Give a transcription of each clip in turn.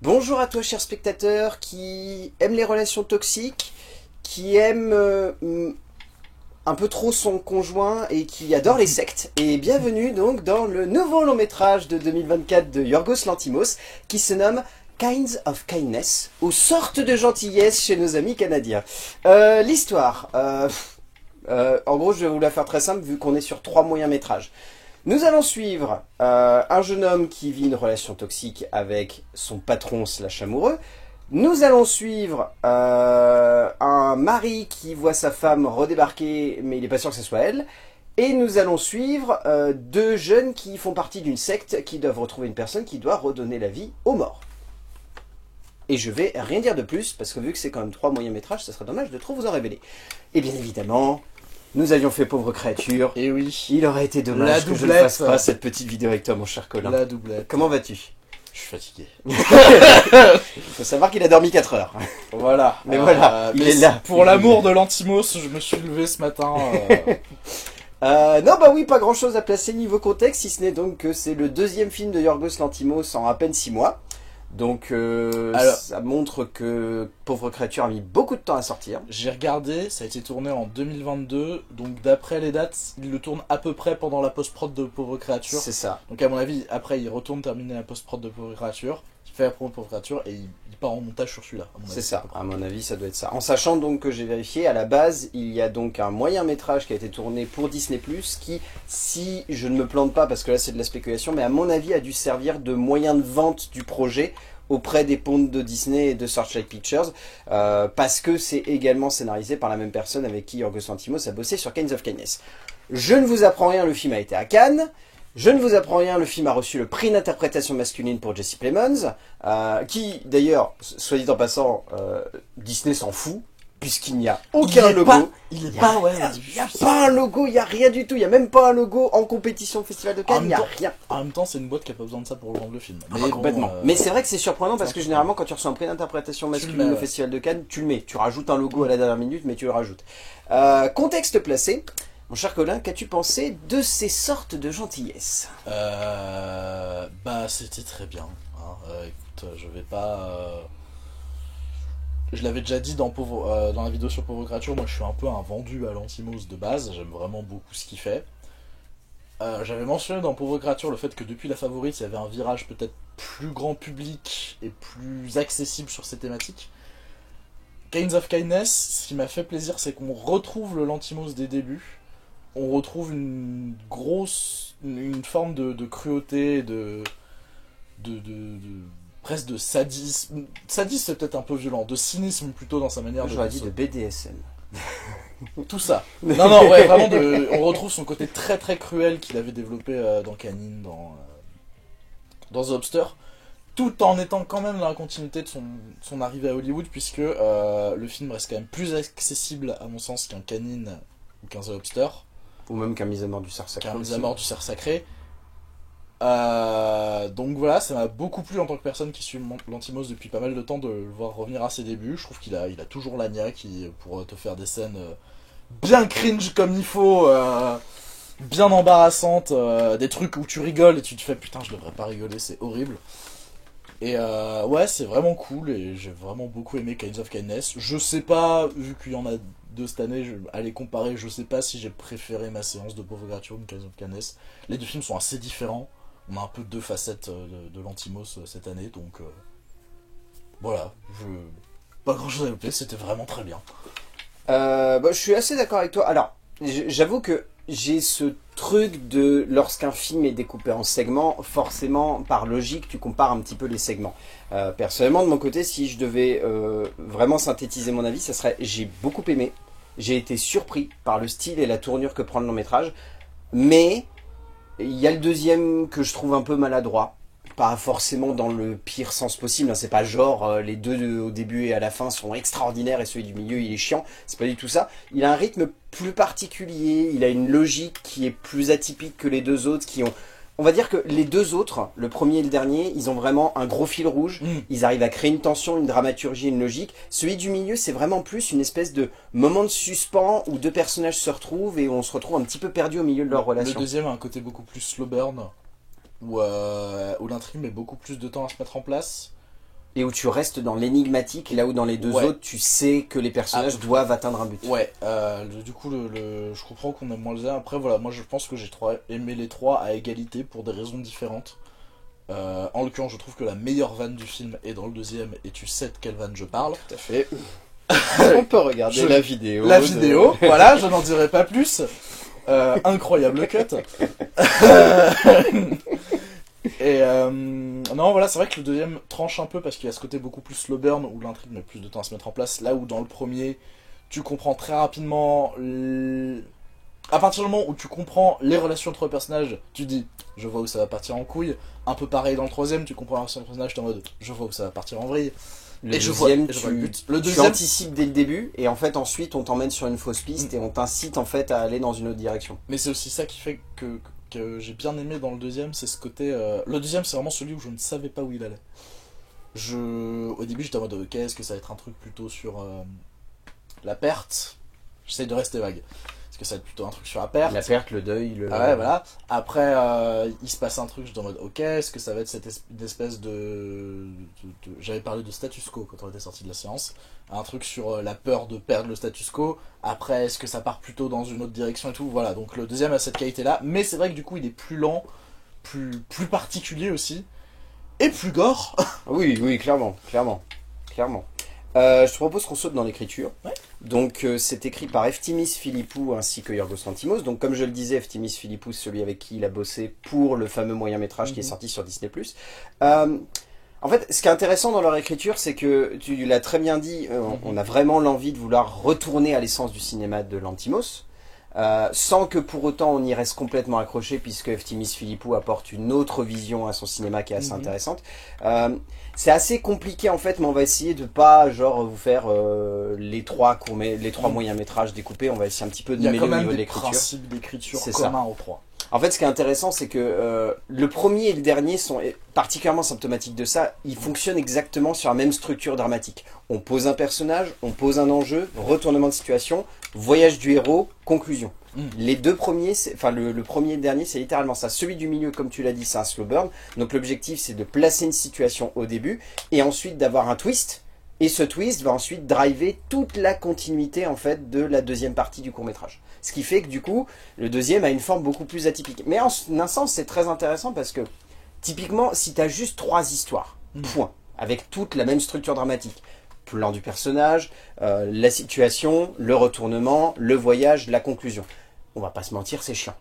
Bonjour à toi, cher spectateur, qui aime les relations toxiques, qui aime un peu trop son conjoint et qui adore les sectes. Et bienvenue donc dans le nouveau long métrage de 2024 de Yorgos Lanthimos qui se nomme Kinds of Kindness, ou sortes de gentillesse chez nos amis canadiens. L'histoire, en gros je vais vous la faire très simple vu qu'on est sur 3 moyens métrages. Nous allons suivre un jeune homme qui vit une relation toxique avec son patron slash amoureux. Nous allons suivre un mari qui voit sa femme redébarquer, mais il n'est pas sûr que ce soit elle. Et nous allons suivre 2 jeunes qui font partie d'une secte qui doivent retrouver une personne qui doit redonner la vie aux morts. Et je vais rien dire de plus, parce que vu que c'est quand même 3 moyens métrages, ça serait dommage de trop vous en révéler. Et bien évidemment... nous avions fait Pauvre Créature. Et oui. Il aurait été dommage que je ne fasse pas cette petite vidéo avec toi, mon cher Colin. La doublette. Comment vas-tu? Je suis fatigué. Il faut savoir qu'il a dormi 4 heures. Voilà. Mais voilà, il est là. Pour l'amour de l'Antimos, je me suis levé ce matin. Non, bah oui, pas grand chose à placer niveau contexte, si ce n'est donc que c'est le 2e film de Yorgos Lanthimos en à peine 6 mois. Donc alors, ça montre que Pauvre Créature a mis beaucoup de temps à sortir. J'ai regardé, ça a été tourné en 2022, donc d'après les dates, il le tourne à peu près pendant la post-prod de Pauvre Créature. C'est ça. Donc à mon avis, après il retourne terminer la post-prod de Pauvre Créature, il fait la promo de Pauvre Créature et il part en montage sur celui-là. C'est ça, à mon avis ça doit être ça. En sachant donc que j'ai vérifié, à la base, il y a donc un moyen métrage qui a été tourné pour Disney+, qui, si je ne me plante pas, parce que là c'est de la spéculation, mais à mon avis a dû servir de moyen de vente du projet auprès des pontes de Disney et de Searchlight Pictures, parce que c'est également scénarisé par la même personne avec qui Yorgos Lanthimos a bossé sur Kinds of Kindness. Je ne vous apprends rien, le film a été à Cannes. Je ne vous apprends rien, le film a reçu le prix d'interprétation masculine pour Jesse Plemons, qui d'ailleurs, soit dit en passant, Disney s'en fout, puisqu'il n'y a aucun logo. Il n'y a pas un logo, il n'y a rien du tout. Il n'y a même pas un logo en compétition au Festival de Cannes, il n'y a rien. En même temps, c'est une boîte qui n'a pas besoin de ça pour vendre le film. Mais complètement. Mais c'est vrai que c'est surprenant parce que généralement, quand tu reçois un prix d'interprétation masculine au Festival de Cannes, tu le mets. Tu rajoutes un logo à la dernière minute, mais tu le rajoutes. Contexte placé. Mon cher Colin, qu'as-tu pensé de ces sortes de gentillesse? Bah, c'était très bien. Hein. Écoute, je vais pas... Je l'avais déjà dit dans la vidéo sur Pauvre Créature, moi je suis un peu un vendu à Lanthimos de base, j'aime vraiment beaucoup ce qu'il fait. J'avais mentionné dans Pauvre Créature le fait que depuis La Favorite, il y avait un virage peut-être plus grand public et plus accessible sur ces thématiques. Kinds of Kindness, ce qui m'a fait plaisir, c'est qu'on retrouve le Lanthimos des débuts. On retrouve une forme de cruauté, presque de sadisme. Sadisme, c'est peut-être un peu violent, de cynisme plutôt dans sa manière de... J'aurais dit de BDSM. Tout ça. Non, ouais, vraiment, on retrouve son côté très très cruel qu'il avait développé dans Canine, dans The Lobster, tout en étant quand même dans la continuité de son arrivée à Hollywood, puisque le film reste quand même plus accessible, à mon sens, qu'un Canine ou qu'un The Lobster. Ou même qu'un Mise à mort du cerf sacré. Qu'un Mise à mort du cerf sacré. Donc voilà, ça m'a beaucoup plu en tant que personne qui suit Lanthimos depuis pas mal de temps de le voir revenir à ses débuts. Je trouve qu'il a toujours la niaque pour te faire des scènes bien cringe comme il faut, bien embarrassantes, des trucs où tu rigoles et tu te fais putain je devrais pas rigoler, c'est horrible. Et ouais, c'est vraiment cool et j'ai vraiment beaucoup aimé Kinds of Kindness. Je sais pas, vu qu'il y en a 2 cette année, à les comparer, je sais pas si j'ai préféré ma séance de Pauvre Créature ou Kinds of Kindness. Les 2 films sont assez différents. On a un peu 2 facettes de Lanthimos cette année, donc voilà, pas grand chose à ajouter, c'était vraiment très bien. Je suis assez d'accord avec toi. Alors, j'avoue que j'ai ce truc de lorsqu'un film est découpé en segments, forcément, par logique, tu compares un petit peu les segments. Personnellement, de mon côté, si je devais vraiment synthétiser mon avis, ça serait j'ai beaucoup aimé, j'ai été surpris par le style et la tournure que prend le long métrage, mais il y a le 2e que je trouve un peu maladroit. Pas forcément dans le pire sens possible, hein. C'est pas genre les 2 au début et à la fin sont extraordinaires et celui du milieu il est chiant, c'est pas du tout ça. Il a un rythme plus particulier, il a une logique qui est plus atypique que les 2 autres qui ont... On va dire que les 2 autres, le premier et le dernier, ils ont vraiment un gros fil rouge, ils arrivent à créer une tension, une dramaturgie, une logique. Celui du milieu, c'est vraiment plus une espèce de moment de suspens où 2 personnages se retrouvent et on se retrouve un petit peu perdu au milieu de leur relation. Le 2e a un côté beaucoup plus slow burn, où l'intrigue met beaucoup plus de temps à se mettre en place. Et où tu restes dans l'énigmatique, là où dans les deux autres, tu sais que les personnages doivent atteindre un but. Ouais, du coup, je comprends qu'on aime moins le deuxième. Après, voilà, moi je pense que j'ai aimé les trois à égalité pour des raisons différentes. En l'occurrence, je trouve que la meilleure vanne du film est dans le deuxième, et tu sais de quelle vanne je parle. Tout à fait. On peut regarder la vidéo. La vidéo, voilà, je n'en dirai pas plus. Incroyable cut. Et non, voilà, c'est vrai que le deuxième tranche un peu parce qu'il y a ce côté beaucoup plus slow burn où l'intrigue met plus de temps à se mettre en place. Là où dans le premier, tu comprends très rapidement. À partir du moment où tu comprends les relations entre les personnages, tu dis je vois où ça va partir en couille. Un peu pareil dans le troisième, tu comprends les relations entre les personnages, t'es en mode je vois où ça va partir en vrille. Le deuxième, tu anticipes dès le début et en fait ensuite on t'emmène sur une fausse piste et on t'incite en fait à aller dans une autre direction. Mais c'est aussi ça qui fait que j'ai bien aimé dans le deuxième, c'est ce côté... Le deuxième, c'est vraiment celui où je ne savais pas où il allait. Au début, j'étais en mode, ok, est-ce que ça va être un truc plutôt sur la perte? J'essaye de rester vague. Est-ce que ça va être plutôt un truc sur la perte? La perte, le deuil, Ah ouais, voilà. Après, il se passe un truc, j'étais en mode, ok, est-ce que ça va être cette espèce de... J'avais parlé de status quo quand on était sorti de la séance. Un truc sur la peur de perdre le status quo. Après, est-ce que ça part plutôt dans une autre direction et tout? Voilà, donc le deuxième a cette qualité-là. Mais c'est vrai que du coup, il est plus lent, plus particulier aussi. Et plus gore. Oui, clairement. Je te propose qu'on saute dans l'écriture. Ouais. Donc c'est écrit par Eftimis Philippou ainsi que Yorgos Lanthimos. Donc comme je le disais, Eftimis Philippou, celui avec qui il a bossé pour le fameux moyen-métrage qui est sorti sur Disney+. En fait, ce qui est intéressant dans leur écriture, c'est que, tu l'as très bien dit, on a vraiment l'envie de vouloir retourner à l'essence du cinéma de Lanthimos, sans que pour autant on y reste complètement accroché, puisque Eftimis Philippou apporte une autre vision à son cinéma qui est assez intéressante. C'est assez compliqué en fait, mais on va essayer de pas genre vous faire les trois moyens-métrages découpés, on va essayer un petit peu de mêler au niveau de l'écriture. C'est quand même des principes d'écriture communs aux trois. En fait, ce qui est intéressant, c'est que le premier et le dernier sont particulièrement symptomatiques de ça. Ils fonctionnent exactement sur la même structure dramatique. On pose un personnage, on pose un enjeu, retournement de situation, voyage du héros, conclusion. Les deux premiers, le premier et le dernier, c'est littéralement ça. Celui du milieu, comme tu l'as dit, c'est un slow burn. Donc l'objectif, c'est de placer une situation au début et ensuite d'avoir un twist. Et ce twist va ensuite driver toute la continuité en fait de la deuxième partie du court-métrage. Ce qui fait que du coup, le deuxième a une forme beaucoup plus atypique. Mais en un sens, c'est très intéressant parce que typiquement, si tu as juste trois histoires, point, avec toute la même structure dramatique, plan du personnage, la situation, le retournement, le voyage, la conclusion. On va pas se mentir, c'est chiant.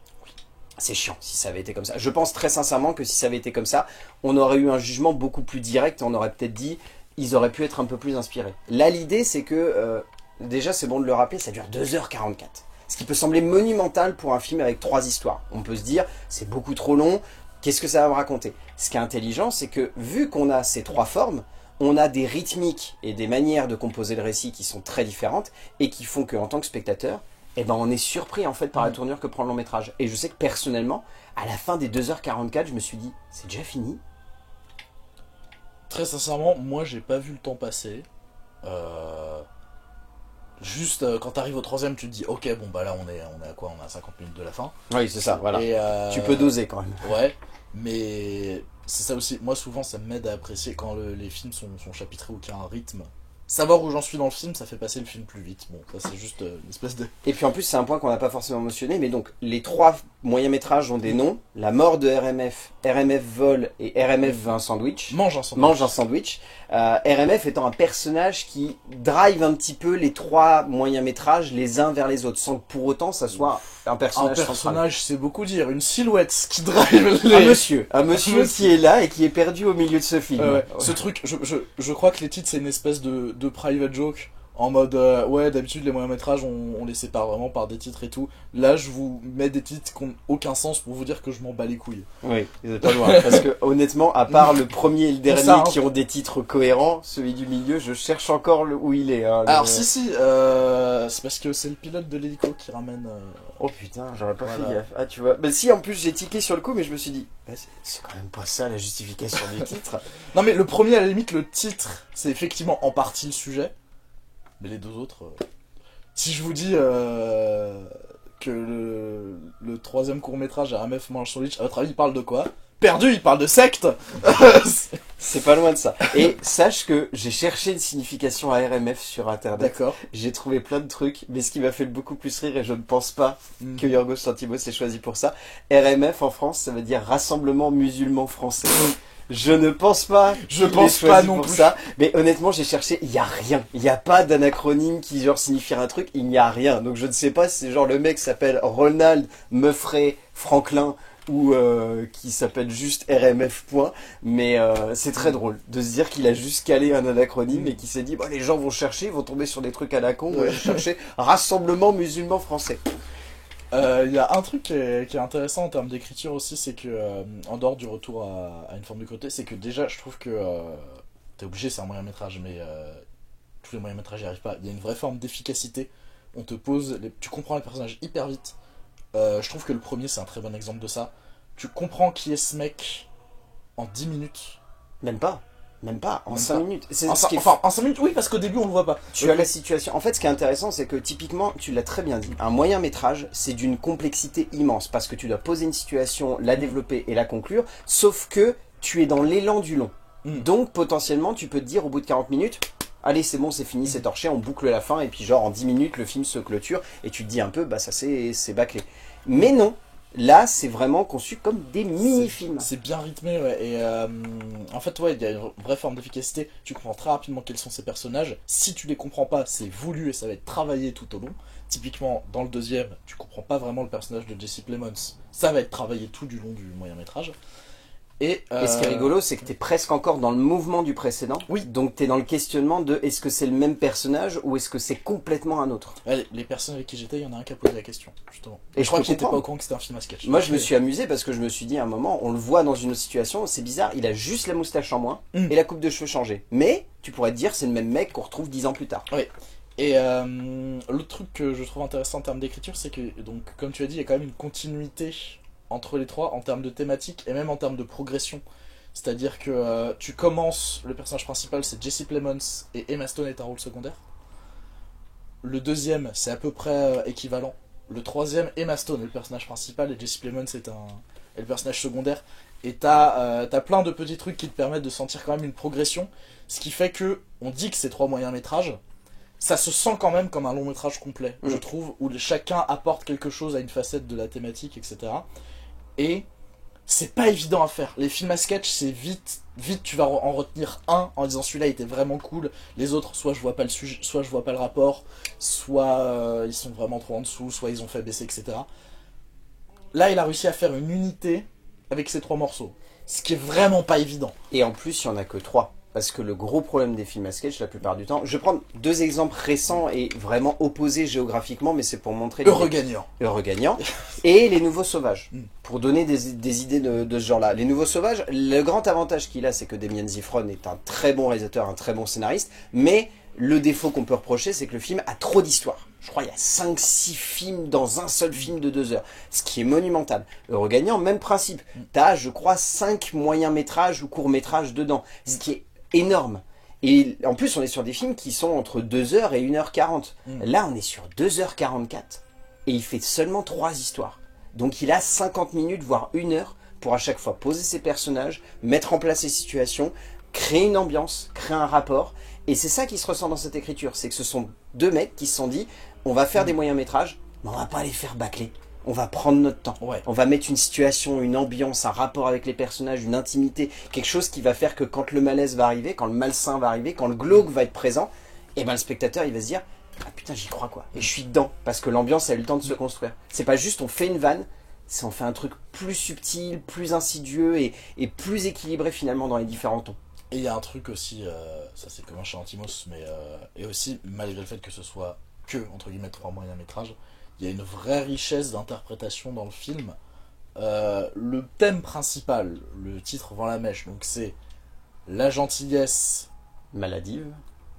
C'est chiant si ça avait été comme ça. Je pense très sincèrement que si ça avait été comme ça, on aurait eu un jugement beaucoup plus direct. On aurait peut-être dit, ils auraient pu être un peu plus inspirés. Là, l'idée, c'est que, déjà, c'est bon de le rappeler, ça dure 2h44. Ce qui peut sembler monumental pour un film avec 3 histoires. On peut se dire, c'est beaucoup trop long, qu'est-ce que ça va me raconter? Ce qui est intelligent, c'est que, vu qu'on a ces 3 formes, on a des rythmiques et des manières de composer le récit qui sont très différentes et qui font qu'en tant que spectateur, eh ben, on est surpris en fait par la tournure que prend le long métrage. Et je sais que personnellement, à la fin des 2h44, je me suis dit, c'est déjà fini? Très sincèrement, moi j'ai pas vu le temps passer. Juste quand t'arrives au troisième, tu te dis ok, bon bah là on est à quoi? On est à 50 minutes de la fin. Oui, c'est ça, voilà. Et, tu peux doser quand même. Ouais, mais c'est ça aussi. Moi souvent ça m'aide à apprécier quand les films sont chapitrés ou qu'il y a un rythme. Savoir où j'en suis dans le film, ça fait passer le film plus vite. Bon, ça c'est juste une espèce de... Et puis en plus, c'est un point qu'on n'a pas forcément mentionné, mais donc les 3 moyens-métrages ont des noms. La mort de RMF, RMF vole et RMF veut un sandwich. Mange un sandwich. Mange un sandwich. RMF étant un personnage qui drive un petit peu les 3 moyens-métrages les uns vers les autres, sans que pour autant ça soit un personnage central. Un personnage, c'est beaucoup dire. Une silhouette qui drive les... Un monsieur qui est là et qui est perdu au milieu de ce film. Ouais. Ce truc, je crois que les titres, c'est une espèce de private joke. En mode, ouais, d'habitude, les moyens-métrages, on les sépare vraiment par des titres et tout. Là, je vous mets des titres qui n'ont aucun sens pour vous dire que je m'en bats les couilles. Oui, vous êtes pas loin. Parce que, honnêtement, à part le premier et le dernier ça, hein, qui ont des titres cohérents, celui du milieu, je cherche encore où il est. Hein, alors, si, c'est parce que c'est le pilote de l'hélico qui ramène... Oh putain, j'aurais pas fait gaffe. Ah, tu vois. Bah si, en plus, j'ai tiqué sur le coup, mais je me suis dit, bah, c'est quand même pas ça la justification du titre. Non, mais le premier, à la limite, le titre, c'est effectivement en partie le sujet. Mais les deux autres... Si je vous dis que le troisième court-métrage à RMF mange sandwich, à votre avis, il parle de quoi? perdu, il parle de secte. C'est pas loin de ça. Et sache que j'ai cherché une signification à RMF sur internet. D'accord. J'ai trouvé plein de trucs, mais ce qui m'a fait beaucoup plus rire, et je ne pense pas que Yorgos Lanthimos s'est choisi pour ça, RMF en France, ça veut dire Rassemblement Musulman Français. Je ne pense pas. Je pense pas non pour plus. ça. Mais honnêtement, j'ai cherché, il y a rien. Il n'y a pas d'anacronyme qui genre signifie un truc, il n'y a rien. Donc je ne sais pas si c'est genre le mec s'appelle Ronald Muffray Franklin ou qui s'appelle juste RMF point. Mais c'est très drôle de se dire qu'il a juste calé un anacronyme et qu'il s'est dit, bah, les gens vont chercher, ils vont tomber sur des trucs à la con, Ouais. chercher Rassemblement Musulman Français. Il y a un truc qui est intéressant en termes d'écriture aussi, c'est que, en dehors du retour à une forme de côté, c'est que déjà, je trouve que t'es obligé, c'est un moyen métrage, mais tous les moyens métrages n'y arrivent pas. Il y a une vraie forme d'efficacité. On te pose, tu comprends les personnages hyper vite. Je trouve que le premier, c'est un très bon exemple de ça. Tu comprends qui est ce mec en 10 minutes. Même pas. Même pas, en Même 5 pas. minutes. C'est En, ce qui est enfin, en 5 minutes, oui, parce qu'au début, on le voit pas. Tu as la situation. En fait, ce qui est intéressant, c'est que typiquement, tu l'as très bien dit, un moyen métrage, c'est d'une complexité immense parce que tu dois poser une situation, la développer et la conclure, sauf que tu es dans l'élan du long. Donc, potentiellement, tu peux te dire au bout de 40 minutes, allez, c'est bon, c'est fini, c'est torché, on boucle la fin et puis genre en 10 minutes, le film se clôture et tu te dis un peu, bah ça c'est bâclé. Mais non. Là, c'est vraiment conçu comme des mini-films. C'est bien rythmé, ouais. Et en fait, ouais, il y a une vraie forme d'efficacité. Tu comprends très rapidement quels sont ces personnages. Si tu les comprends pas, c'est voulu et ça va être travaillé tout au long. Typiquement, dans le deuxième, tu comprends pas vraiment le personnage de Jesse Plemons. Ça va être travaillé tout du long du moyen-métrage. Et ce qui est rigolo, c'est que t'es presque encore dans le mouvement du précédent. Oui. Donc t'es dans le questionnement de est-ce que c'est le même personnage ou est-ce que c'est complètement un autre. ouais, les personnes avec qui j'étais, il y en a un qui a posé la question, justement. Et je crois peux qu'il était pas comprendre. au courant que c'était un film à sketch. Moi, je me suis amusé parce que je me suis dit à un moment, on le voit dans une autre situation, c'est bizarre, il a juste la moustache en moins et la coupe de cheveux changée. Mais tu pourrais te dire, c'est le même mec qu'on retrouve 10 ans plus tard. Oui. Et l'autre truc que je trouve intéressant en termes d'écriture, c'est que, donc, comme tu as dit, il y a quand même une continuité entre les trois en termes de thématique et même en termes de progression. C'est-à-dire que tu commences, le personnage principal c'est Jesse Plemons et Emma Stone est un rôle secondaire. Le deuxième c'est à peu près équivalent. Le troisième, Emma Stone est le personnage principal et Jesse Plemons est le personnage secondaire. Et t'as plein de petits trucs qui te permettent de sentir quand même une progression. Ce qui fait que on dit que c'est 3 moyens métrages. Ça se sent quand même comme un long métrage complet, je trouve, où chacun apporte quelque chose à une facette de la thématique, etc. Et c'est pas évident à faire. Les films à sketch, c'est vite tu vas en retenir un en disant celui-là était vraiment cool. Les autres, soit je vois pas le sujet, soit je vois pas le rapport, soit ils sont vraiment trop en dessous, soit ils ont fait baisser, etc. Là, il a réussi à faire une unité avec ces 3 morceaux. Ce qui est vraiment pas évident. Et en plus, il n'y en a que 3. Parce que le gros problème des films à sketch, la plupart du temps... Je vais prendre 2 exemples récents et vraiment opposés géographiquement, mais c'est pour montrer... Heureux gagnant. Heureux gagnant. Et Les Nouveaux Sauvages. Pour donner des idées de ce genre-là. Les Nouveaux Sauvages, le grand avantage qu'il a, c'est que Damien Zifron est un très bon réalisateur, un très bon scénariste. Mais le défaut qu'on peut reprocher, c'est que le film a trop d'histoire. Je crois qu'il y a 5-6 films dans un seul film de 2 heures. Ce qui est monumental. Heureux gagnant, même principe. T'as, je crois, 5 moyens métrages ou courts métrages dedans. Ce qui est énorme. Et en plus, on est sur des films qui sont entre 2h et 1h40. Là, on est sur 2h44. Et il fait seulement 3 histoires. Donc il a 50 minutes, voire 1 heure, pour à chaque fois poser ses personnages, mettre en place ses situations, créer une ambiance, créer un rapport. Et c'est ça qui se ressent dans cette écriture. C'est que ce sont 2 mecs qui se sont dit, on va faire des moyens métrages, mais on va pas les faire bâcler. On va prendre notre temps. Ouais. On va mettre une situation, une ambiance, un rapport avec les personnages, une intimité, quelque chose qui va faire que quand le malaise va arriver, quand le malsain va arriver, quand le glauque va être présent, et ben le spectateur il va se dire ah putain j'y crois quoi. Et je suis dedans parce que l'ambiance a eu le temps de se construire. C'est pas juste on fait une vanne, c'est on fait un truc plus subtil, plus insidieux et plus équilibré finalement dans les différents tons. Et il y a un truc aussi, ça c'est commun chez Lanthimos, mais et aussi malgré le fait que ce soit que entre guillemets 3 moyens métrages, il y a une vraie richesse d'interprétation dans le film. Le thème principal, le titre vend la mèche, donc c'est la gentillesse Maladive.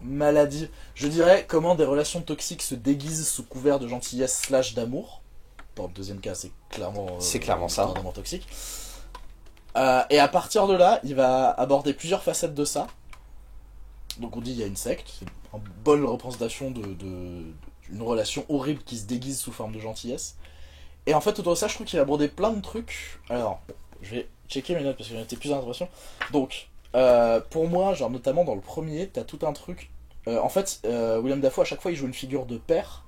maladie. Je dirais comment des relations toxiques se déguisent sous couvert de gentillesse / d'amour. Dans le deuxième cas, c'est clairement ça. Vraiment toxique. Et à partir de là, il va aborder plusieurs facettes de ça. Donc on dit il y a une secte, c'est une bonne représentation d'une relation horrible qui se déguise sous forme de gentillesse. Et en fait, autour de ça, je trouve qu'il a abordé plein de trucs. Alors, je vais checker mes notes parce que j'en étais plus d'impression. Donc, pour moi, genre notamment dans le premier, t'as tout un truc. En fait, William Dafoe, à chaque fois, il joue une figure de père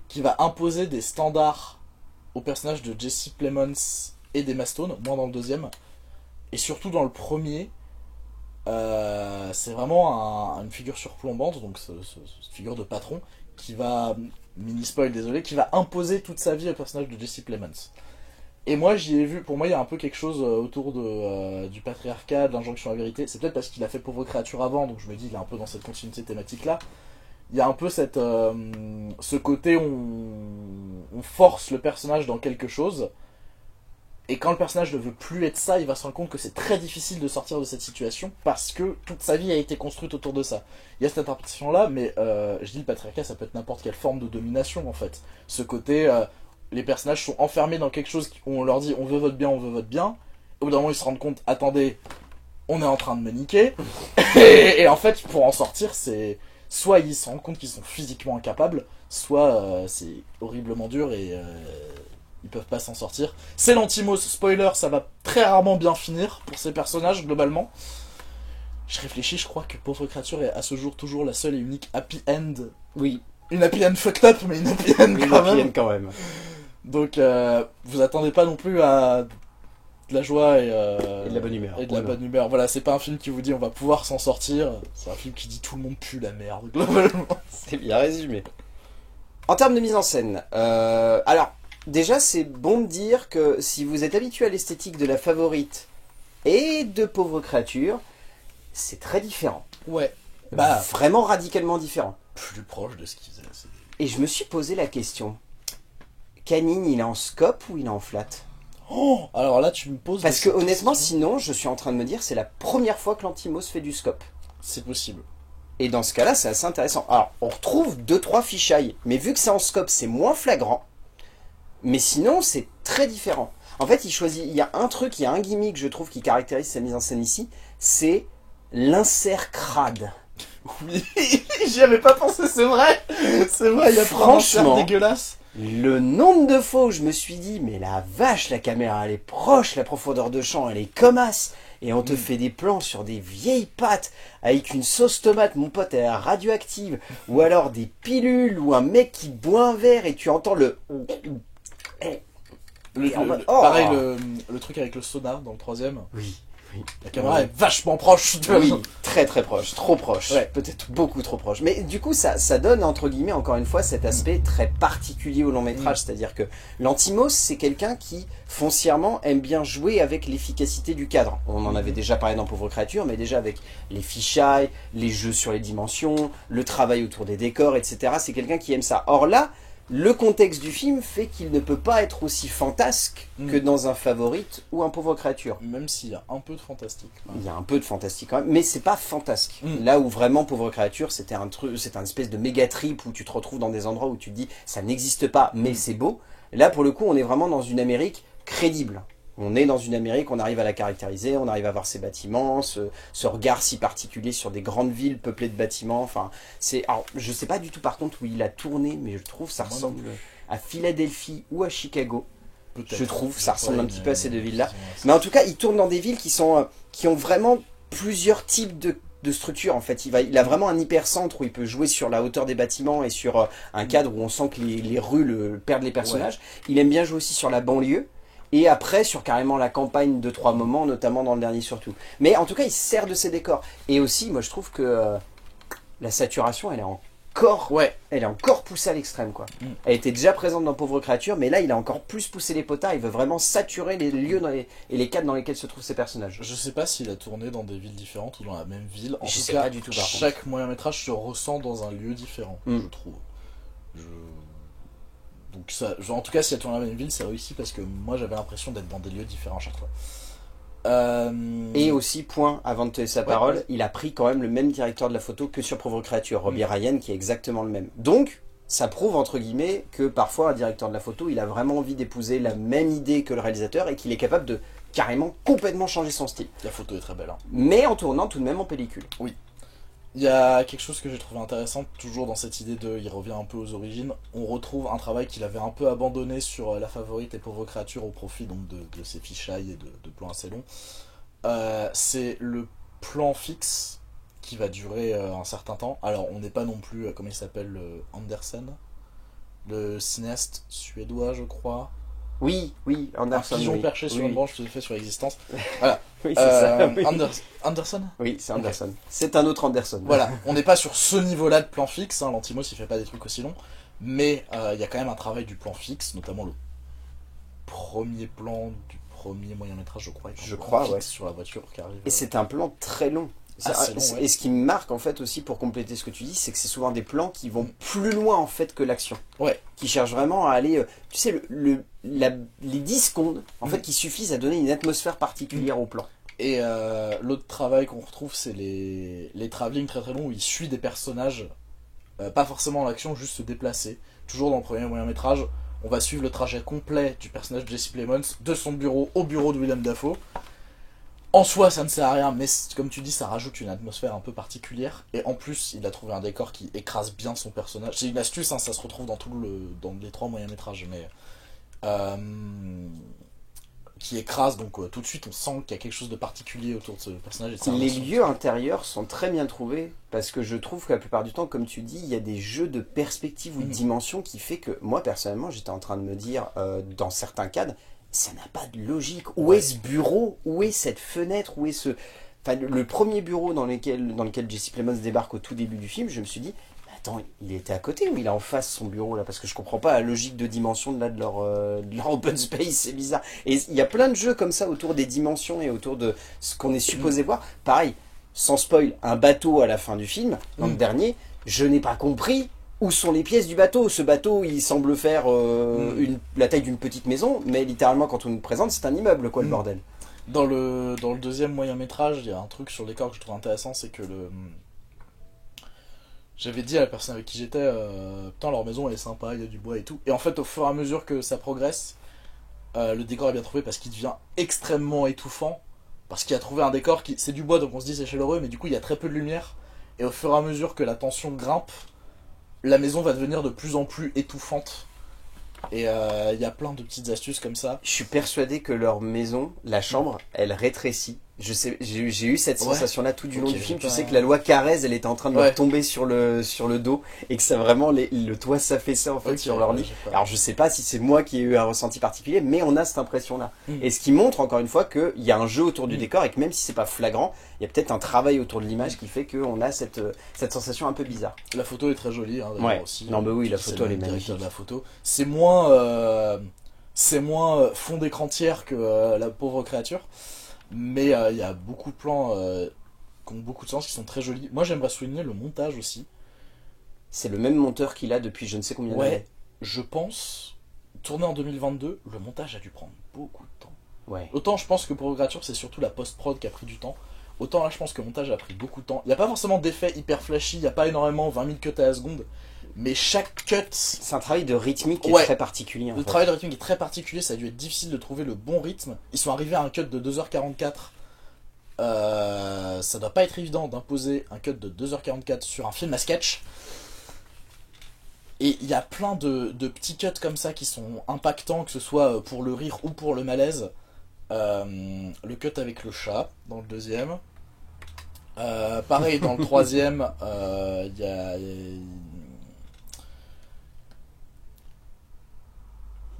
qui va imposer des standards aux personnages de Jesse Plemons et d'Emma Stone, moins dans le deuxième. Et surtout dans le premier, c'est vraiment une figure surplombante, donc cette figure de patron, qui va, mini-spoil désolé, qui va imposer toute sa vie au personnage de Jesse Plemons. Et moi j'y ai vu, pour moi il y a un peu quelque chose autour du patriarcat, de l'injonction à la vérité. C'est peut-être parce qu'il a fait Pauvre Créature avant, donc je me dis il est un peu dans cette continuité thématique là. Il y a un peu ce côté on force le personnage dans quelque chose, et quand le personnage ne veut plus être ça, il va se rendre compte que c'est très difficile de sortir de cette situation parce que toute sa vie a été construite autour de ça. Il y a cette interprétation là, mais je dis le patriarcat, ça peut être n'importe quelle forme de domination en fait. Ce côté, les personnages sont enfermés dans quelque chose où on leur dit on veut votre bien, on veut votre bien. Au bout d'un moment ils se rendent compte, attendez, on est en train de me niquer. et en fait pour en sortir, c'est soit ils se rendent compte qu'ils sont physiquement incapables, soit c'est horriblement dur et ils peuvent pas s'en sortir. C'est l'Antimos, spoiler, ça va très rarement bien finir pour ces personnages globalement. Je réfléchis, je crois que Pauvre Créature est à ce jour toujours la seule et unique happy end. Oui. Une happy end fucked up, mais une happy end Une quand happy même. end quand même. Donc vous attendez pas non plus à de la joie et de la bonne humeur. Et de la bonne humeur. Voilà, c'est pas un film qui vous dit on va pouvoir s'en sortir. C'est un film qui dit tout le monde pue la merde globalement. C'est bien résumé. En termes de mise en scène, alors déjà c'est bon de dire que si vous êtes habitué à l'esthétique de La Favorite et de Pauvre Créature, c'est très différent. Ouais. Vraiment radicalement différent. Plus proche de ce qu'ils faisaient. Et je me suis posé la question. Canine, il est en scope ou il est en flat? Oh, alors là tu me poses... Parce que honnêtement, sinon, je suis en train de me dire c'est la première fois que l'Antimos fait du scope. C'est possible. Et dans ce cas-là, c'est assez intéressant. Alors, on retrouve 2-3 fichailles, mais vu que c'est en scope, c'est moins flagrant. Mais sinon, c'est très différent. En fait, il y a un truc, il y a un gimmick, je trouve, qui caractérise sa mise en scène ici, c'est l'insert crade. Oui, j'y avais pas pensé, c'est vrai. C'est vrai, il y a franchement dégueulasse. Le nombre de fois où je me suis dit, mais la vache, la caméra, elle est proche, la profondeur de champ, elle est comme as. Et on te fait des plans sur des vieilles pâtes avec une sauce tomate, mon pote, elle est radioactive. Ou alors des pilules, ou un mec qui boit un verre et tu entends le... Pareil, le truc avec le sonar dans le troisième. Oui. La caméra est vachement proche. Oui, très très proche, trop proche, ouais. Peut-être beaucoup trop proche. Mais du coup, ça donne, entre guillemets, encore une fois, cet aspect très particulier au long métrage. C'est-à-dire que l'Antimos, c'est quelqu'un qui, foncièrement, aime bien jouer avec l'efficacité du cadre. On en avait déjà parlé dans Pauvre Créature, mais déjà avec les fichailles, les jeux sur les dimensions, le travail autour des décors, etc. C'est quelqu'un qui aime ça. Or là, le contexte du film fait qu'il ne peut pas être aussi fantasque que dans un Favorite ou un Pauvre Créature. Même s'il y a un peu de fantastique. Il y a un peu de fantastique quand même, mais c'est pas fantasque. Là où vraiment Pauvre Créature, c'était un espèce de méga trip où tu te retrouves dans des endroits où tu te dis ça n'existe pas, mais c'est beau. Là pour le coup, on est vraiment dans une Amérique crédible. On est dans une Amérique, on arrive à la caractériser, on arrive à voir ses bâtiments, ce regard si particulier sur des grandes villes peuplées de bâtiments. Enfin, alors, je sais pas du tout par contre où il a tourné, mais je trouve ça ressemble à Philadelphie ou à Chicago. Je trouve ça ressemble un petit peu à ces deux villes-là. Mais en tout cas, il tourne dans des villes qui ont vraiment plusieurs types de structures. En fait, il a vraiment un hypercentre où il peut jouer sur la hauteur des bâtiments et sur un cadre où on sent que les rues perdent les personnages. Ouais. Il aime bien jouer aussi sur la banlieue. Et après, sur carrément la campagne, 2-3 moments, notamment dans le dernier surtout. Mais en tout cas, il se sert de ses décors. Et aussi, moi je trouve que la saturation, elle est encore poussée à l'extrême, quoi. Elle était déjà présente dans Pauvre Créature, mais là, il a encore plus poussé les potards. Il veut vraiment saturer les lieux et les cadres dans lesquels se trouvent ces personnages. Je sais pas s'il a tourné dans des villes différentes ou dans la même ville. En tout cas, pas du tout, chaque moyen-métrage se ressent dans un lieu différent, je trouve. Donc ça, en tout cas, si elle tourne dans la même ville, c'est réussi parce que moi j'avais l'impression d'être dans des lieux différents à chaque fois. Et aussi, point, avant de te laisser la parole, il a pris quand même le même directeur de la photo que sur Pauvre Créature, Robbie Ryan, qui est exactement le même. Donc, ça prouve, entre guillemets, que parfois un directeur de la photo, il a vraiment envie d'épouser la même idée que le réalisateur et qu'il est capable de carrément complètement changer son style. La photo est très belle. Hein. Mais en tournant tout de même en pellicule. Oui. Il y a quelque chose que j'ai trouvé intéressant, toujours dans cette idée de, il revient un peu aux origines, on retrouve un travail qu'il avait un peu abandonné sur La Favorite et Pauvres Créatures au profit donc de ses fichailles et de plans assez longs. C'est le plan fixe qui va durer un certain temps. Alors on n'est pas non plus, comment il s'appelle, Andersen, le cinéaste suédois je crois. Oui, Anderson. Un pigeon oui. perché sur Oui. une branche tout à fait sur l'existence. Voilà. Oui, c'est ça. Oui. Anderson. Oui, c'est Anderson. C'est un autre Anderson. Voilà, on n'est pas sur ce niveau-là de plan fixe, hein. Lantimos il fait pas des trucs aussi longs, mais il y a quand même un travail du plan fixe, notamment le premier plan du premier moyen-métrage, je crois. Je crois, fixe ouais. Sur la voiture qui arrive. Et c'est un plan très long. Assez long, ouais. Et ce qui me marque en fait aussi pour compléter ce que tu dis, c'est que c'est souvent des plans qui vont plus loin en fait que l'action. Ouais. Qui cherchent vraiment à aller, tu sais, les 10 secondes en fait qui suffisent à donner une atmosphère particulière au plan. Et l'autre travail qu'on retrouve, c'est les travelling très très longs où il suit des personnages, pas forcément en action, juste se déplacer. Toujours dans le premier moyen-métrage, on va suivre le trajet complet du personnage de Jesse Plemons de son bureau au bureau de Willem Dafoe. En soi, ça ne sert à rien, mais comme tu dis, ça rajoute une atmosphère un peu particulière. Et en plus, il a trouvé un décor qui écrase bien son personnage. C'est une astuce, hein, ça se retrouve dans dans les 3 moyens-métrages, mais qui écrase. Donc tout de suite, on sent qu'il y a quelque chose de particulier autour de ce personnage. Et de sa Les relation. lieux intérieurs sont très bien trouvés parce que je trouve que la plupart du temps, comme tu dis, il y a des jeux de perspective ou de dimension qui fait que moi personnellement, j'étais en train de me dire dans certains cadres, ça n'a pas de logique. Où est ce bureau? Où est cette fenêtre? Où est ce... Enfin, le premier bureau dans lequel Jesse Plemons débarque au tout début du film, je me suis dit, mais attends, il était à côté ou il est en face son bureau là? Parce que je comprends pas la logique de dimension de leur open space, c'est bizarre. Et il y a plein de jeux comme ça autour des dimensions et autour de ce qu'on est supposé voir. Pareil, sans spoil, un bateau à la fin du film, dans le dernier, je n'ai pas compris où sont les pièces du bateau. Ce bateau, il semble faire la taille d'une petite maison, mais littéralement, quand on nous le présente, c'est un immeuble, quoi, le bordel. Dans le deuxième moyen-métrage, il y a un truc sur le décor que je trouve intéressant, c'est que j'avais dit à la personne avec qui j'étais, putain, leur maison elle est sympa, il y a du bois et tout. Et en fait, au fur et à mesure que ça progresse, le décor est bien trouvé parce qu'il devient extrêmement étouffant. Parce qu'il a trouvé un décor qui, c'est du bois, donc on se dit c'est chaleureux, mais du coup il y a très peu de lumière. Et au fur et à mesure que la tension grimpe, la maison va devenir de plus en plus étouffante. Et il y a plein de petites astuces comme ça. Je suis persuadé que leur maison, la chambre, elle rétrécit. J'ai eu cette sensation-là tout du long du film. Tu sais que la loi Carrez, elle était en train de leur tomber sur le dos et que ça vraiment le toit s'affaissait en fait sur leur lit. Alors je sais pas si c'est moi qui ai eu un ressenti particulier, mais on a cette impression-là. Et ce qui montre encore une fois qu'il y a un jeu autour du décor et que même si c'est pas flagrant, il y a peut-être un travail autour de l'image qui fait qu'on a cette sensation un peu bizarre. La photo est très jolie, hein, d'ailleurs aussi. Non, mais oui, la photo elle est magnifique. La photo, c'est moins fond d'écran tiers que La Pauvre Créature. Mais il y a beaucoup de plans qui ont beaucoup de sens, qui sont très jolis. Moi j'aimerais souligner le montage aussi. C'est le même monteur qu'il a depuis je ne sais combien d'années. Je pense, tourné en 2022, le montage a dû prendre beaucoup de temps. Ouais. Autant je pense que pour Créature c'est surtout la post-prod qui a pris du temps. Autant là je pense que le montage a pris beaucoup de temps. Il n'y a pas forcément d'effets hyper flashy, il n'y a pas énormément 20 000 cuts à la seconde. Mais chaque cut... C'est un travail de rythmique qui est très particulier. Le travail de rythmique est très particulier, ça a dû être difficile de trouver le bon rythme. Ils sont arrivés à un cut de 2h44. Ça doit pas être évident d'imposer un cut de 2h44 sur un film à sketch. Et il y a plein de petits cuts comme ça qui sont impactants, que ce soit pour le rire ou pour le malaise. Le cut avec le chat, dans le deuxième. Pareil, dans le troisième, il y a...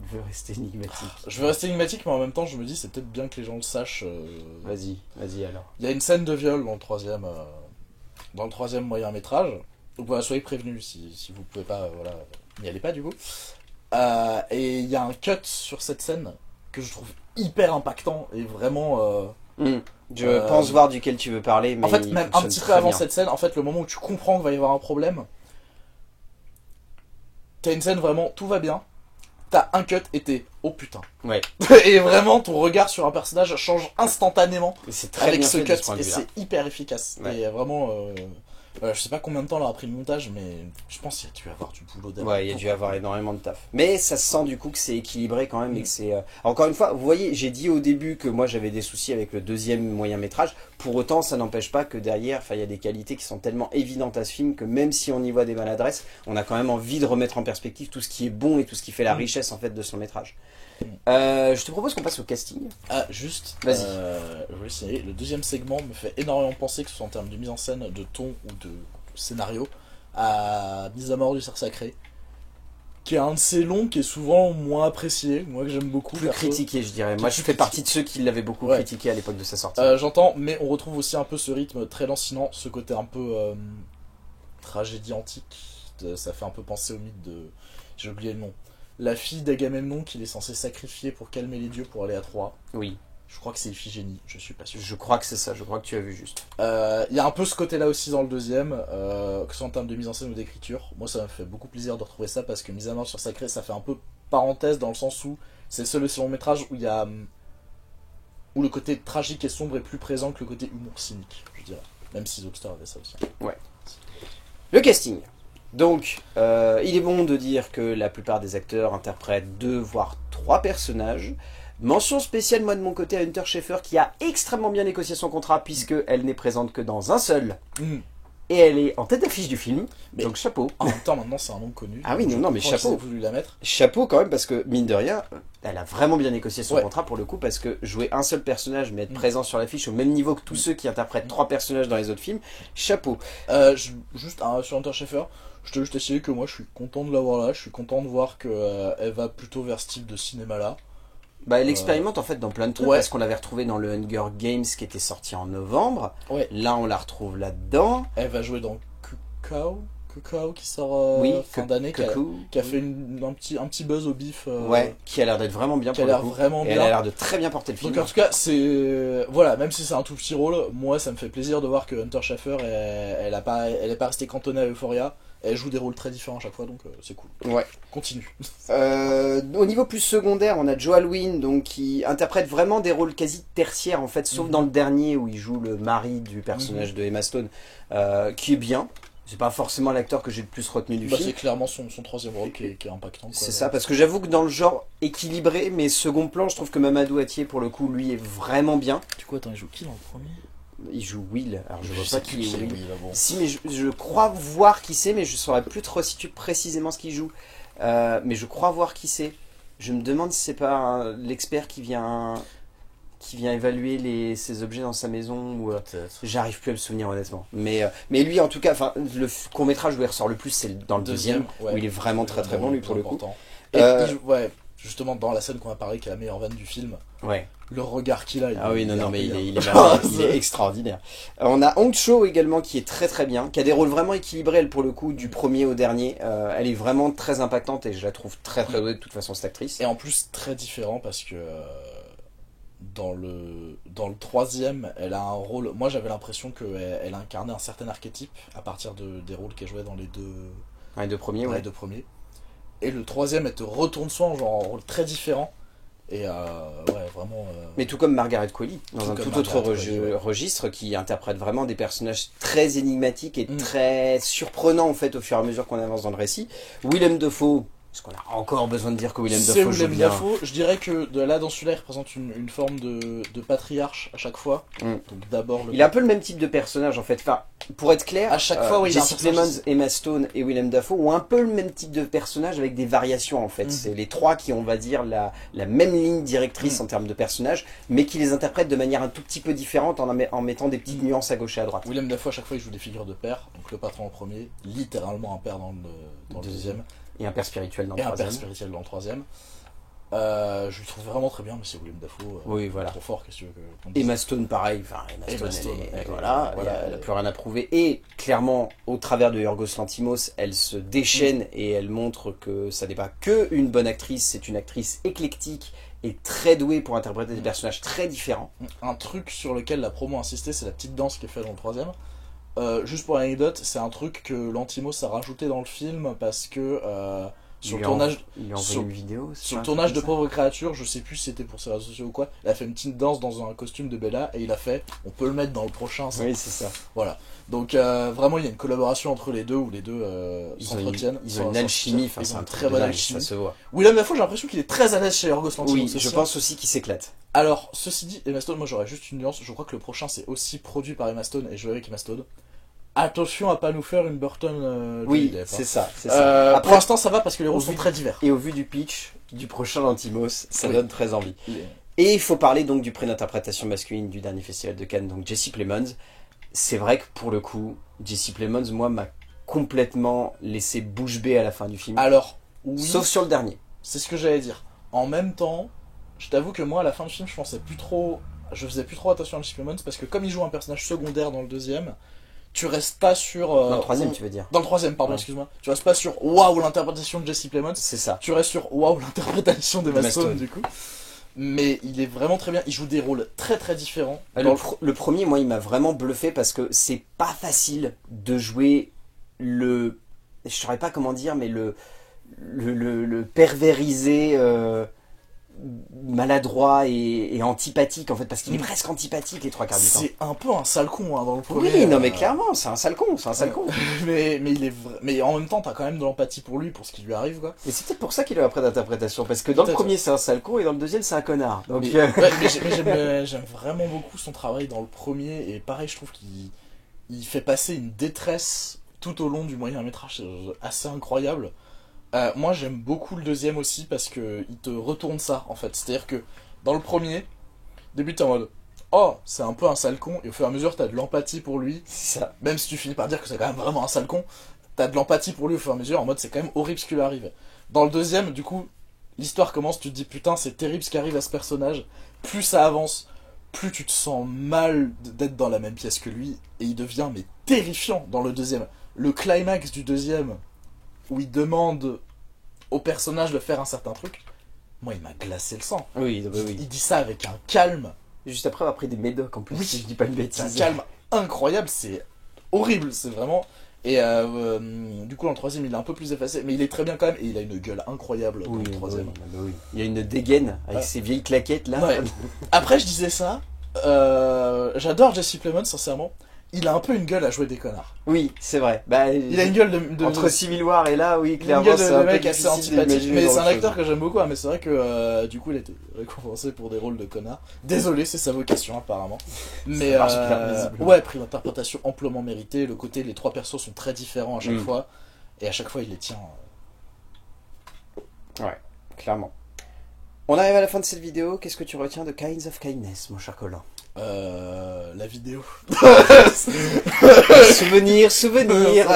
Je veux rester énigmatique. Je veux rester énigmatique, mais en même temps, je me dis, c'est peut-être bien que les gens le sachent. Vas-y alors. Il y a une scène de viol dans le troisième moyen-métrage. Donc voilà, soyez prévenus si vous pouvez pas, voilà, n'y allez pas du coup. Et il y a un cut sur cette scène que je trouve hyper impactant et vraiment... Je pense voir duquel tu veux parler, mais en fait, même un petit peu avant cette scène, en fait, le moment où tu comprends qu'il va y avoir un problème, t'as une scène vraiment, tout va bien. T'as un cut et t'es oh putain. Ouais. Et vraiment ton regard sur un personnage change instantanément c'est très avec bien ce fait cut de ce point de et vue-là. c'est hyper efficace. Ouais. Et vraiment Je sais pas combien de temps leur a pris le montage, mais je pense qu'il y a dû avoir du boulot derrière. Ouais, il y a dû avoir énormément de taf. Mais ça se sent du coup que c'est équilibré quand même et que c'est... Encore une fois, vous voyez, j'ai dit au début que moi j'avais des soucis avec le deuxième moyen métrage. Pour autant, ça n'empêche pas que derrière, il y a des qualités qui sont tellement évidentes à ce film que même si on y voit des maladresses, on a quand même envie de remettre en perspective tout ce qui est bon et tout ce qui fait la richesse en fait de son métrage. Je te propose qu'on passe au casting. Ah, juste, Vas-y. je vais essayer. Le deuxième segment me fait énormément penser, que ce soit en termes de mise en scène, de ton ou de scénario, à Mise à mort du cerf sacré, qui est un de ces longs qui est souvent moins apprécié, moi que j'aime beaucoup. Plus perso. critiqué, je dirais. Moi, je Plus fais critiqué. partie de ceux qui l'avaient beaucoup Ouais. critiqué à l'époque de sa sortie. J'entends, mais on retrouve aussi un peu ce rythme très lancinant, ce côté un peu tragédie antique. Ça fait un peu penser au mythe de... J'ai oublié le nom. La fille d'Agamemnon qu'il est censé sacrifier pour calmer les dieux pour aller à Troie. Oui, Je crois que c'est Iphigénie, je suis pas sûr. je crois que c'est ça. Je crois que tu as vu juste. Il y a un peu ce côté-là aussi dans le deuxième, que ce soit en termes de mise en scène ou d'écriture. Moi, ça m'a fait beaucoup plaisir de retrouver ça parce que Mise à mort sur Sacré, ça fait un peu parenthèse dans le sens où c'est le seul long métrage où il y a où le côté tragique et sombre est plus présent que le côté humour cynique, je dirais. Même si Zoxter avait ça aussi. Le casting. Donc, il est bon de dire que la plupart des acteurs interprètent 2 voire 3 personnages. Mention spéciale, moi de mon côté, à Hunter Schaeffer qui a extrêmement bien négocié son contrat puisqu'elle n'est présente que dans un seul. Et elle est en tête d'affiche du film, Mais- donc chapeau. En même temps, maintenant, c'est un nom connu. Ah oui, Donc, non, mais je comprends chapeau. qu'ils aient voulu la mettre. Chapeau quand même parce que, mine de rien, elle a vraiment bien négocié son Ouais. contrat pour le coup parce que jouer un seul personnage mais être présent sur l'affiche au même niveau que tous ceux qui interprètent 3 personnages dans les autres films, chapeau. Juste sur Hunter Schaeffer, je te juste essayer que moi, je suis content de l'avoir là. Je suis content de voir que elle va plutôt vers ce type de cinéma-là. Bah, elle expérimente en fait dans plein de trucs Ouais. parce qu'on l'avait retrouvée dans le Hunger Games qui était sorti en novembre. Ouais. Là, on la retrouve là-dedans. Elle va jouer dans Kukao qui sort fin d'année, qui a fait un petit buzz au bif. Ouais, qui a l'air d'être vraiment bien qui a pour le l'air coup. vraiment Et bien. elle a l'air de très bien porter le film. Donc en tout cas, c'est voilà, même si c'est un tout petit rôle, moi ça me fait plaisir de voir que Hunter Schaeffer, elle est pas restée cantonnée à Euphoria. Elle joue des rôles très différents à chaque fois, donc c'est cool. Ouais. Continue. Au niveau plus secondaire, on a Joe Alwyn donc, qui interprète vraiment des rôles quasi tertiaires en fait, sauf dans le dernier où il joue le mari du personnage de Emma Stone, qui est bien. C'est pas forcément l'acteur que j'ai le plus retenu du Bah, film. c'est clairement son troisième rôle qui est impactant. C'est ça, parce que j'avoue que dans le genre équilibré, mais second plan, je trouve que Mamadou Atié, pour le coup, lui est vraiment bien. Du coup, attends, il joue qui dans le premier? Il joue Will, alors je vois sais pas qui plus est Will. Will, là, bon. Si, mais je crois voir qui c'est, mais je saurais plus te resituer précisément ce qu'il joue. Mais je crois voir qui c'est. Je me demande si c'est pas l'expert qui vient évaluer ces objets dans sa maison ou Peut-être. j'arrive plus à me souvenir honnêtement. Mais lui en tout cas, enfin le court métrage où il ressort le plus, c'est dans le deuxième ouais. où il est vraiment très très bon lui pour le coup. Important. Et ouais, justement dans la scène qu'on a parlé, qui est la meilleure vanne du film, Ouais. le regard qu'il a. Ah oui, non, mais il est vraiment- il est extraordinaire. On a Hong Cho également qui est très très bien, qui a des rôles vraiment équilibrés elle pour le coup du premier au dernier. Elle est vraiment très impactante et je la trouve très très douée de toute façon cette actrice. Et en plus très différent parce que dans le troisième, elle a un rôle. Moi j'avais l'impression qu'elle incarnait un certain archétype à partir des rôles qu'elle jouait dans les Les deux premiers, dans ouais. les deux premiers. Et le troisième, elle te retourne soit en genre un rôle très différent. Et ouais, vraiment. Mais tout comme Margaret Qualley, dans Tout un comme tout autre Margaret Qualley, ouais. registre, qui interprète vraiment des personnages très énigmatiques et Mm. très surprenants en fait au fur et à mesure qu'on avance dans le récit. Willem Dafoe, est-ce qu'on a encore besoin de dire que Willem C'est Dafoe joue Willem bien? Dafoe. Je dirais que là dans celui-là, il représente une forme de patriarche à chaque fois. Mm. Donc d'abord le. Il a un peu le même type de personnage en fait. Enfin, pour être clair, À chaque fois, oui, il a un Jesse personnage. Plemons, Emma Stone et Willem Dafoe ont un peu le même type de personnage avec des variations en fait. Mhm. C'est les trois qui ont, on va dire, la même ligne directrice en termes de personnages, mais qui les interprètent de manière un tout petit peu différente en mettant des petites nuances à gauche et à droite. Willem Dafoe, à chaque fois, il joue des figures de père. Donc le patron en premier, littéralement un père dans le deuxième, Et un père spirituel dans le et un père troisième. spirituel dans le troisième. Je le trouve vraiment très bien, mais c'est Willem Dafoe. Oui, voilà. Trop fort, qu'est-ce que tu veux qu'on dise. Emma Stone, pareil. Enfin, Emma Emma Stone, Stone, elle, elle- voilà, voilà, elle a plus rien à prouver. Et clairement, au travers de Yorgos Lanthimos, elle se déchaîne et elle montre que ça n'est pas que une bonne actrice, c'est une actrice éclectique et très douée pour interpréter des personnages très différents. Un truc sur lequel la promo a insisté, c'est la petite danse qui est faite dans le troisième. Juste pour l'anecdote, c'est un truc que Lanthimos a rajouté dans le film parce que Sur le tournage, il lui a envoyé une vidéo. sur le tournage de Pauvre Créature, je sais plus si c'était pour ses réseaux sociaux ou quoi, elle a fait une petite danse dans un costume de Bella et il a fait, on peut le mettre dans le prochain. Ça. Oui, c'est ça. Voilà. Donc vraiment, il y a une collaboration entre les deux où les deux s'entretiennent. Ils ont une alchimie, enfin, ils c'est ont un une très très bonne bonne alchimie. ça se voit. Willem Dafoe, j'ai l'impression qu'il est très à l'aise chez Yorgos Lanthimos. Oui, aussi. je pense aussi qu'il s'éclate. Alors, ceci dit, Emma Stone, moi j'aurais juste une nuance. Je crois que le prochain c'est aussi produit par Emma Stone et joué avec Emma Stone. Attention à pas nous faire une Burton. Oui, Depp, hein. c'est ça. Après, pour l'instant, ça va parce que les rôles sont très divers. Et au vu du pitch du prochain Lantimos, ça Oui. donne très envie. Et il faut parler donc du prix d'interprétation masculine du dernier festival de Cannes, donc Jessie Plemons. C'est vrai que pour le coup, Jessie Plemons, moi, m'a complètement laissé bouche bée à la fin du film. Alors, oui, Sauf sur le dernier. c'est ce que j'allais dire. En même temps, je t'avoue que moi, à la fin du film, je faisais plus trop attention à Jessie Plemons parce que comme il joue un personnage secondaire dans le deuxième, tu restes pas sur. Dans le troisième, tu veux dire. Dans le troisième, pardon, Ouais. excuse-moi. Tu restes pas sur waouh l'interprétation de Jessie Plemons. C'est ça. Tu restes sur waouh l'interprétation d'Emma Emma Stone Stone. du coup. Mais il est vraiment très bien. Il joue des rôles très très différents. Le premier, moi, il m'a vraiment bluffé parce que c'est pas facile de jouer le. Je saurais pas comment dire, mais le pervérisé maladroit et antipathique en fait, parce qu'il est presque antipathique les trois quarts du temps. C'est un peu un sale con hein, dans le premier. Oui, non mais clairement, c'est un sale con, mais mais en même temps, t'as quand même de l'empathie pour lui, pour ce qui lui arrive quoi. Et c'est peut-être pour ça qu'il a un prêt d'interprétation, parce que dans le Peut-être. premier c'est un sale con et dans le deuxième c'est un connard. Donc Mais, ouais, mais j'aime vraiment beaucoup son travail dans le premier et pareil, je trouve qu'il fait passer une détresse tout au long du moyen métrage assez incroyable. Moi j'aime beaucoup le deuxième aussi parce que il te retourne ça en fait. C'est-à-dire que dans le premier, début t'es en mode oh c'est un peu un sale con et au fur et à mesure t'as de l'empathie pour lui. c'est ça. Même si tu finis par dire que c'est quand même vraiment un sale con, t'as de l'empathie pour lui au fur et à mesure en mode c'est quand même horrible ce qui lui arrive. Dans le deuxième du coup l'histoire commence, tu te dis putain c'est terrible ce qui arrive à ce personnage. Plus ça avance, plus tu te sens mal d'être dans la même pièce que lui et il devient mais terrifiant dans le deuxième. Le climax du deuxième où il demande au personnage de faire un certain truc, moi il m'a glacé le sang. Oui, bah oui. Il dit ça avec un calme, Juste après, on a pris des médocs en plus, Oui. si je dis pas une c'est un bêtise. calme incroyable, c'est horrible, c'est vraiment... Et du coup dans le troisième il est un peu plus effacé, mais il est très bien quand même, et il a une gueule incroyable dans Oui, le troisième. oui. Il y a une dégaine avec Ouais. ses vieilles claquettes là. Ouais. Après je disais ça, j'adore Jessie Plemons sincèrement, il a un peu une gueule à jouer des connards. Oui, c'est vrai. Bah, Il a une gueule de entre Civil War et là, oui, une clairement, gueule c'est de un peu mec assez difficile antipathique, d'imaginer mais c'est un autre acteur chose. que j'aime beaucoup, hein, mais c'est vrai que du coup il a été récompensé pour des rôles de connard. Désolé, c'est sa vocation apparemment. Mais marche bien, visiblement. ouais, prix d'interprétation amplement mérité. Le côté, les trois persos sont très différents à chaque Mm. fois, et à chaque fois il les tient. Ouais, clairement. On arrive à la fin de cette vidéo. Qu'est-ce que tu retiens de Kinds of Kindness, mon cher Colin? La vidéo. Souvenir. Souvenir.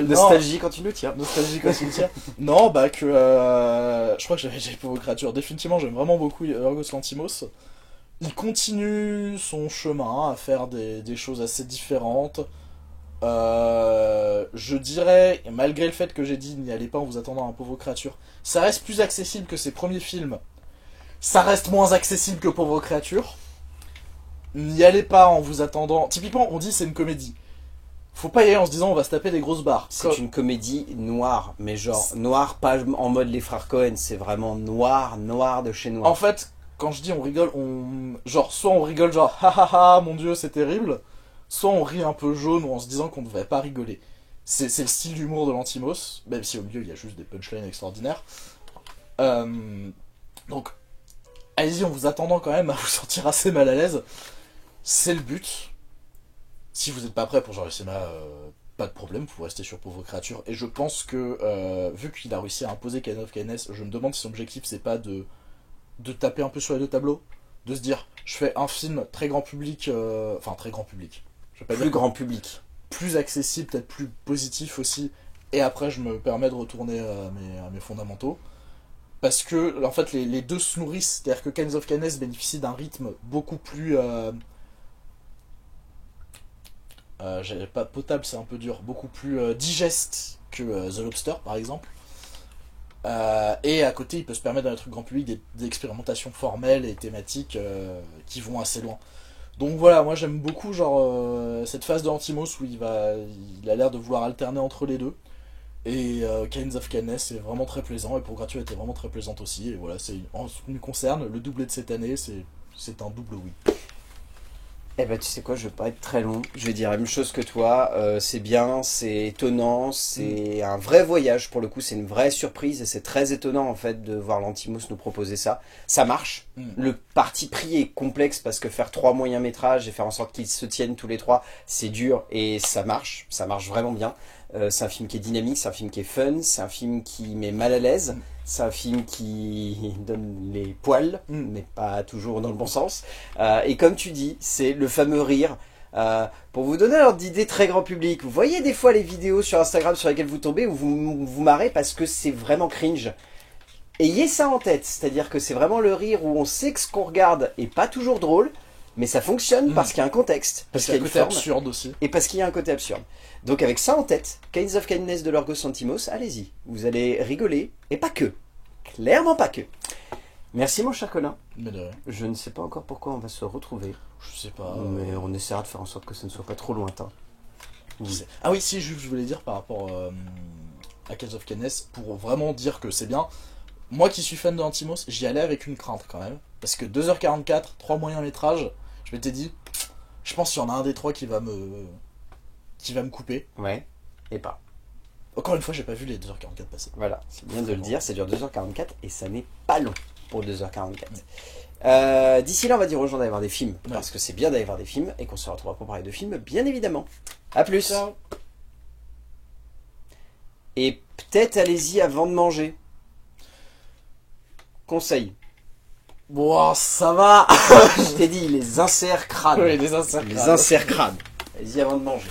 Nostalgie quand tu nous tiens. Nostalgie quand il tient. Non, bah que je crois que j'avais déjà pour vos créatures. Définitivement, j'aime vraiment beaucoup Yorgos Lanthimos. Il continue son chemin à faire des choses assez différentes. Je dirais, malgré le fait que j'ai dit n'y allez pas en vous attendant à un pauvre créature, ça reste plus accessible que ses premiers films. Ça reste moins accessible que Pauvre Créature. N'y allez pas en vous attendant. Typiquement, on dit c'est une comédie. Faut pas y aller en se disant on va se taper des grosses barres. C'est une comédie noire, mais genre noir pas en mode les frères Cohen, c'est vraiment noir de chez noir. En fait, quand je dis on rigole, genre soit on rigole genre ha ha ha mon dieu c'est terrible, soit on rit un peu jaune en se disant qu'on ne devrait pas rigoler. C'est le style d'humour de Lanthimos, même si au milieu il y a juste des punchlines extraordinaires. Donc allez-y en vous attendant quand même à vous sentir assez mal à l'aise. C'est le but. Si vous n'êtes pas prêt pour genre le cinéma, pas de problème, vous pouvez rester sur Pauvre Créature. Et je pense que, vu qu'il a réussi à imposer Kind of Kindness, je me demande si son objectif c'est pas de taper un peu sur les deux tableaux. De se dire, je fais un film très grand public, enfin très grand public. Je vais pas Plus dire grand public. plus accessible, peut-être plus positif aussi. Et après, je me permets de retourner à mes fondamentaux. Parce que, en fait, les deux se nourrissent. C'est-à-dire que Kinds of Kindness bénéficie d'un rythme beaucoup plus... j'avais pas potable, c'est un peu dur. Beaucoup plus digeste que The Lobster, par exemple. Et à côté, il peut se permettre dans les trucs grand public des expérimentations formelles et thématiques qui vont assez loin. Donc voilà, moi j'aime beaucoup genre cette phase de Lanthimos où il a l'air de vouloir alterner entre les deux. Et Kinds of Kindness est vraiment très plaisant, et Purgature était vraiment très plaisante aussi. Et voilà, en ce qui me concerne, le doublé de cette année, c'est un double oui. Eh ben tu sais quoi, je vais pas être très long, je vais dire la même chose que toi, c'est bien, c'est étonnant, c'est un vrai voyage pour le coup, c'est une vraie surprise et c'est très étonnant en fait de voir l'Antimos nous proposer ça. Ça marche, le parti pris est complexe parce que faire 3 moyens métrages et faire en sorte qu'ils se tiennent tous les 3, c'est dur et ça marche vraiment bien. C'est un film qui est dynamique, c'est un film qui est fun, c'est un film qui met mal à l'aise, c'est un film qui donne les poils, mais pas toujours dans le bon sens. Et comme tu dis, c'est le fameux rire. Pour vous donner un ordre d'idée très grand public, vous voyez des fois les vidéos sur Instagram sur lesquelles vous tombez où vous marrez parce que c'est vraiment cringe. Ayez ça en tête, c'est-à-dire que c'est vraiment le rire où on sait que ce qu'on regarde est pas toujours drôle, mais ça fonctionne parce qu'il y a un contexte, parce qu'il y a une côté forme, absurde aussi. et parce qu'il y a un côté absurde. Donc avec ça en tête, Kinds of Kindness de Lorgos Lanthimos, allez-y, vous allez rigoler, et pas que, clairement pas que. Merci mon cher Colin. Mais de rien. Je ne sais pas encore pourquoi on va se retrouver, Je sais pas. mais on essaiera de faire en sorte que ce ne soit pas trop lointain. Ah oui, si, je voulais dire par rapport à Kinds of Kindness, pour vraiment dire que c'est bien. Moi qui suis fan de Lanthimos, j'y allais avec une crainte quand même. Parce que 2h44, 3 moyens métrages, je m'étais dit, je pense qu'il y en a un des 3 qui va me couper. Ouais, et pas. Encore une fois, j'ai pas vu les 2h44 passer. Voilà, c'est bien de le dire, ça dure 2h44 et ça n'est pas long pour 2h44. D'ici là, on va dire aux gens d'aller voir des films, parce que c'est bien d'aller voir des films et qu'on se retrouvera pour parler de films, bien évidemment. A plus. Ciao. Et peut-être allez-y avant de manger. Conseil. Bon, ça va. Je t'ai dit, les inserts crânes. Oui, les inserts Les crânes. inserts crânes. Allez-y avant de manger.